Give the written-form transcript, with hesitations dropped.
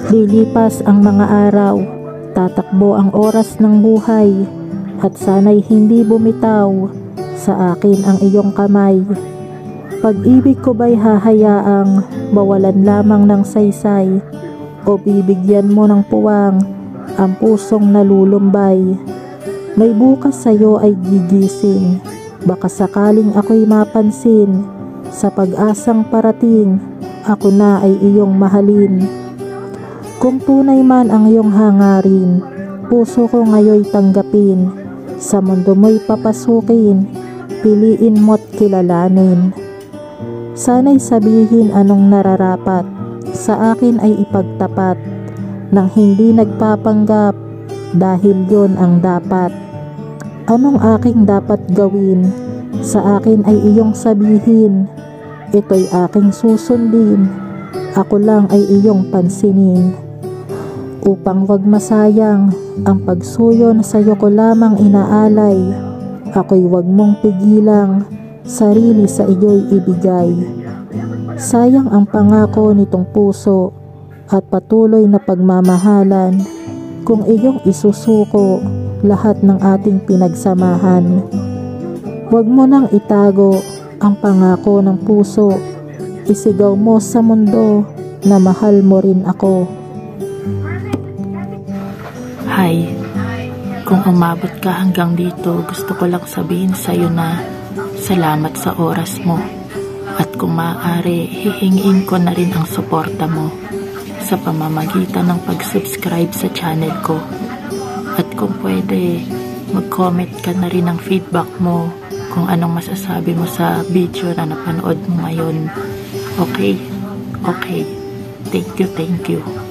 Lilipas ang mga araw, tatakbo ang oras ng buhay, at sana'y hindi bumitaw sa akin ang iyong kamay. Pag-ibig ko ba'y hahayaang mawalan lamang ng saysay, o bibigyan mo ng puwang ang pusong nalulumbay? May bukas sa'yo ay gigising, baka sakaling ako'y mapansin, sa pag-asang parating, ako na ay iyong mahalin. Kung tunay man ang iyong hangarin, puso ko ngayoy tanggapin, sa mundo mo'y papasukin, piliin mo't kilalanin. Sana'y sabihin anong nararapat, sa akin ay ipagtapat, nang hindi nagpapanggap, dahil yon ang dapat. Anong aking dapat gawin, sa akin ay iyong sabihin, ito'y aking susundin, ako lang ay iyong pansinin. Upang wag masayang ang pagsuyo na sa'yo ko lamang inaalay, ako'y wag mong pigilang sarili sa iyo'y ibigay. Sayang ang pangako nitong puso at patuloy na pagmamahalan, kung iyong isusuko lahat ng ating pinagsamahan. Wag mo nang itago ang pangako ng puso, isigaw mo sa mundo na mahal mo rin ako. Hi, kung umabot ka hanggang dito, gusto ko lang sabihin sa'yo na salamat sa oras mo. At kung maaari, hihingiin ko na rin ang suporta mo sa pamamagitan ng pag-subscribe sa channel ko. At kung pwede, mag-comment ka na rin ng feedback mo kung anong masasabi mo sa video na napanood mo ngayon. Okay? Okay. Thank you.